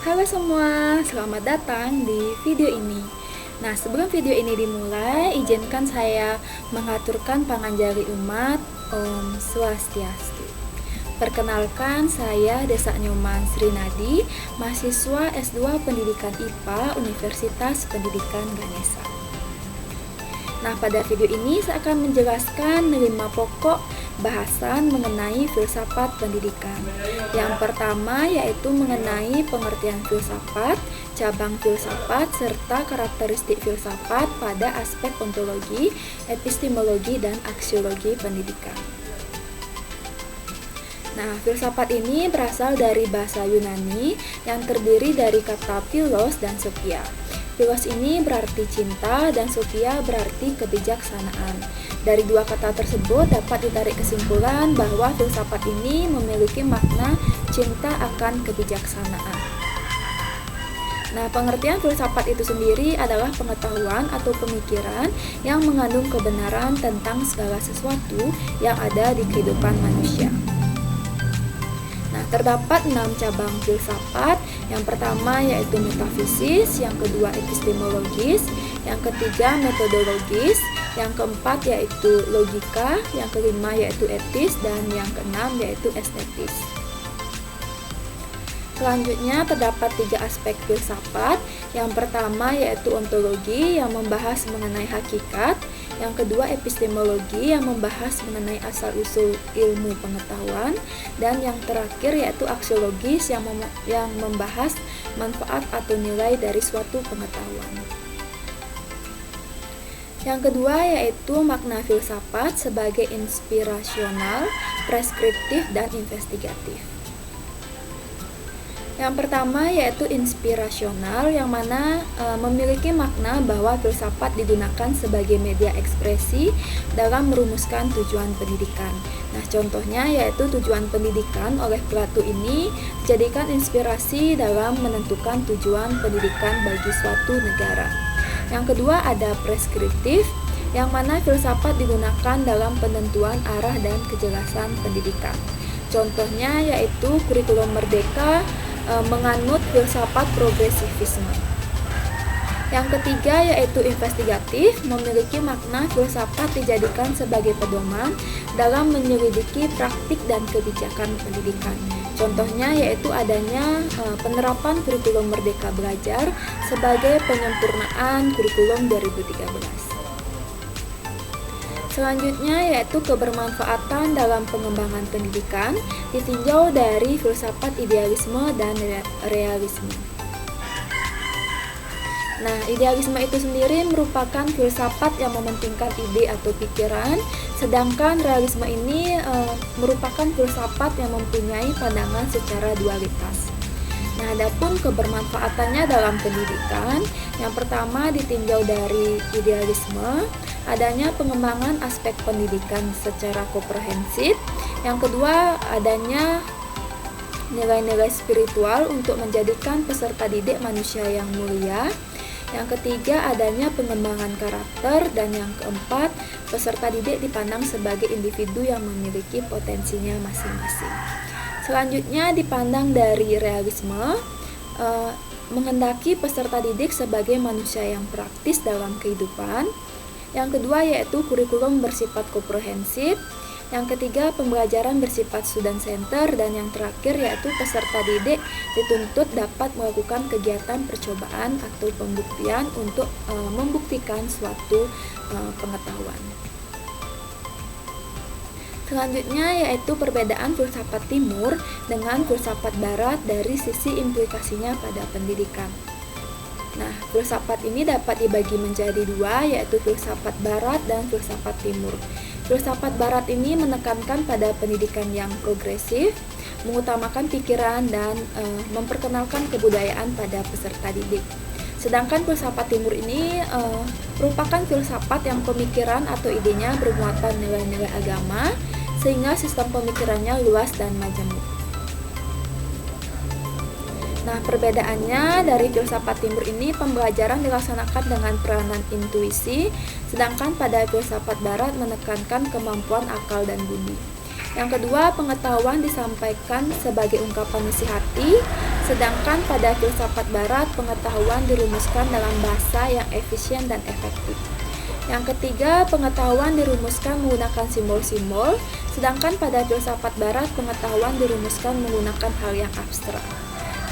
Halo semua, selamat datang di video ini. Nah, sebelum video ini dimulai, izinkan saya mengaturkan panganjari umat. Om Swastiastu. Perkenalkan, saya Desa Nyoman Srinadi, mahasiswa S2 Pendidikan IPA Universitas Pendidikan Ganesha. Nah, pada video ini saya akan menjelaskan 5 pokok bahasan mengenai filsafat pendidikan. Yang pertama yaitu mengenai pengertian filsafat, cabang filsafat, serta karakteristik filsafat pada aspek ontologi, epistemologi, dan aksiologi pendidikan. Nah, filsafat ini berasal dari bahasa Yunani yang terdiri dari kata philos dan sophia. Philos ini berarti cinta dan sophia berarti kebijaksanaan. Dari dua kata tersebut dapat ditarik kesimpulan bahwa filsafat ini memiliki makna cinta akan kebijaksanaan. Nah, pengertian filsafat itu sendiri adalah pengetahuan atau pemikiran yang mengandung kebenaran tentang segala sesuatu yang ada di kehidupan manusia. Nah, terdapat 6 cabang filsafat. Yang pertama yaitu metafisis, yang kedua epistemologis, yang ketiga metodologis, yang keempat yaitu logika, yang kelima yaitu etis, dan yang keenam yaitu estetis. Selanjutnya terdapat 3 aspek filsafat. Yang pertama yaitu ontologi yang membahas mengenai hakikat, yang kedua epistemologi yang membahas mengenai asal-usul ilmu pengetahuan, dan yang terakhir yaitu aksiologis yang membahas manfaat atau nilai dari suatu pengetahuan. Yang kedua yaitu makna filsafat sebagai inspirasional, preskriptif, dan investigatif. Yang pertama yaitu inspirasional, yang mana memiliki makna bahwa filsafat digunakan sebagai media ekspresi dalam merumuskan tujuan pendidikan. Nah, contohnya yaitu tujuan pendidikan oleh Plato ini dijadikan inspirasi dalam menentukan tujuan pendidikan bagi suatu negara. Yang kedua ada preskriptif, yang mana filsafat digunakan dalam penentuan arah dan kejelasan pendidikan. Contohnya yaitu kurikulum Merdeka menganut filsafat progresivisme. Yang ketiga yaitu investigatif, memiliki makna filsafat dijadikan sebagai pedoman dalam menyelidiki praktik dan kebijakan pendidikan. Contohnya yaitu adanya penerapan kurikulum Merdeka Belajar sebagai penyempurnaan kurikulum 2013. Selanjutnya yaitu kebermanfaatan dalam pengembangan pendidikan ditinjau dari filsafat idealisme dan realisme. Nah, idealisme itu sendiri merupakan filsafat yang mementingkan ide atau pikiran, sedangkan realisme ini merupakan filsafat yang mempunyai pandangan secara dualitas. Nah, adapun kebermanfaatannya dalam pendidikan, yang pertama ditinjau dari idealisme, adanya pengembangan aspek pendidikan secara komprehensif. Yang kedua, adanya nilai-nilai spiritual untuk menjadikan peserta didik manusia yang mulia. Yang ketiga, adanya pengembangan karakter. Dan yang keempat, peserta didik dipandang sebagai individu yang memiliki potensinya masing-masing. Selanjutnya dipandang dari realisme, menghendaki peserta didik sebagai manusia yang praktis dalam kehidupan. Yang kedua yaitu kurikulum bersifat komprehensif. Yang ketiga pembelajaran bersifat student center, dan yang terakhir yaitu peserta didik dituntut dapat melakukan kegiatan percobaan atau pembuktian untuk membuktikan suatu pengetahuan. Selanjutnya yaitu perbedaan filsafat timur dengan filsafat barat dari sisi implikasinya pada pendidikan. Nah, filsafat ini dapat dibagi menjadi 2, yaitu filsafat barat dan filsafat timur. Filsafat barat ini menekankan pada pendidikan yang progresif, mengutamakan pikiran dan memperkenalkan kebudayaan pada peserta didik. Sedangkan filsafat timur ini merupakan filsafat yang pemikiran atau idenya bermuatan nilai-nilai agama, sehingga sistem pemikirannya luas dan majemuk. Nah, perbedaannya dari filsafat timur ini pembelajaran dilaksanakan dengan peranan intuisi, sedangkan pada filsafat barat menekankan kemampuan akal dan budi. Yang kedua, pengetahuan disampaikan sebagai ungkapan isi hati, sedangkan pada filsafat barat pengetahuan dirumuskan dalam bahasa yang efisien dan efektif. Yang ketiga, pengetahuan dirumuskan menggunakan simbol-simbol, sedangkan pada filsafat barat pengetahuan dirumuskan menggunakan hal yang abstrak.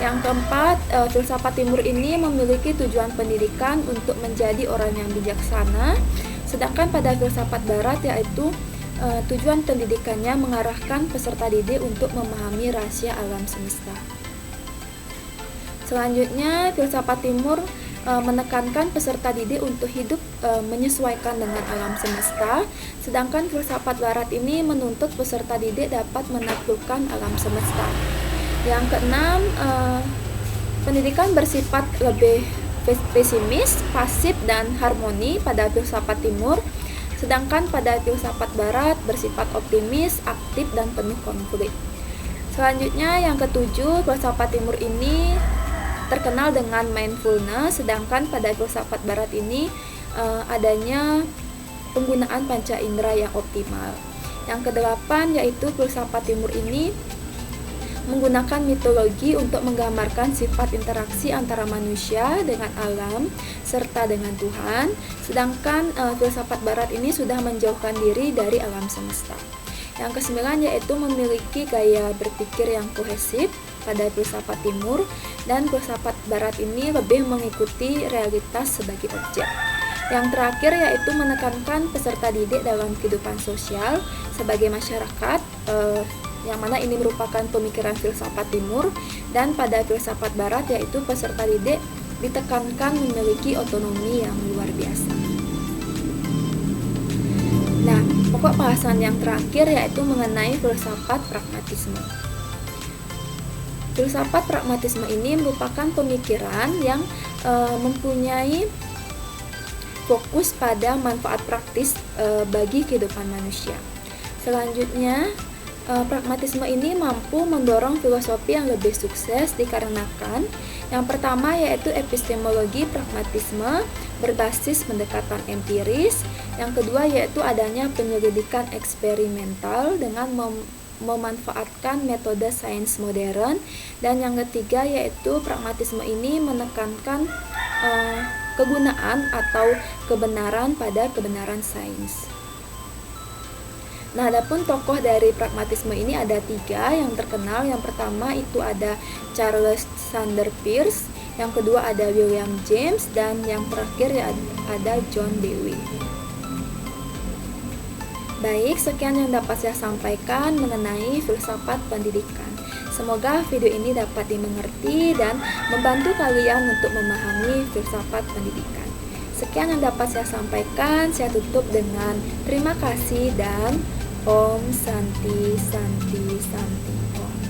Yang keempat, filsafat timur ini memiliki tujuan pendidikan untuk menjadi orang yang bijaksana, sedangkan pada filsafat barat yaitu tujuan pendidikannya mengarahkan peserta didik untuk memahami rahasia alam semesta. Selanjutnya, filsafat timur menekankan peserta didik untuk hidup menyesuaikan dengan alam semesta, sedangkan filsafat barat ini menuntut peserta didik dapat menaklukkan alam semesta. Yang keenam, pendidikan bersifat lebih pesimis, pasif, dan harmoni pada filsafat timur, sedangkan pada filsafat barat bersifat optimis, aktif, dan penuh konflik. Selanjutnya, yang ketujuh, filsafat timur ini terkenal dengan mindfulness, sedangkan pada filsafat barat ini adanya penggunaan panca indera yang optimal. Yang kedelapan, yaitu filsafat timur ini menggunakan mitologi untuk menggambarkan sifat interaksi antara manusia dengan alam serta dengan Tuhan, sedangkan filsafat barat ini sudah menjauhkan diri dari alam semesta. Yang kesembilan, yaitu memiliki gaya berpikir yang kohesif pada filsafat timur, dan filsafat barat ini lebih mengikuti realitas sebagai objek. Yang terakhir, yaitu menekankan peserta didik dalam kehidupan sosial sebagai masyarakat, yang mana ini merupakan pemikiran filsafat timur, dan pada filsafat barat yaitu peserta didik ditekankan memiliki otonomi yang luar biasa. Nah, pokok bahasan yang terakhir yaitu mengenai filsafat pragmatisme. Filsafat pragmatisme ini merupakan pemikiran yang mempunyai fokus pada manfaat praktis bagi kehidupan manusia. Selanjutnya, pragmatisme ini mampu mendorong filosofi yang lebih sukses dikarenakan yang pertama yaitu epistemologi pragmatisme berbasis pendekatan empiris, yang kedua yaitu adanya penyelidikan eksperimental dengan memanfaatkan metode sains modern, dan yang ketiga yaitu pragmatisme ini menekankan kegunaan atau kebenaran pada kebenaran sains. Nah, adapun tokoh dari pragmatisme ini ada 3 yang terkenal. Yang pertama itu ada Charles Sanders Peirce, yang kedua ada William James, dan yang terakhir ya ada John Dewey. Baik, sekian yang dapat saya sampaikan mengenai filsafat pendidikan. Semoga video ini dapat dimengerti dan membantu kalian untuk memahami filsafat pendidikan. Sekian yang dapat saya sampaikan, saya tutup dengan terima kasih dan Om Santi Santi Santi Om.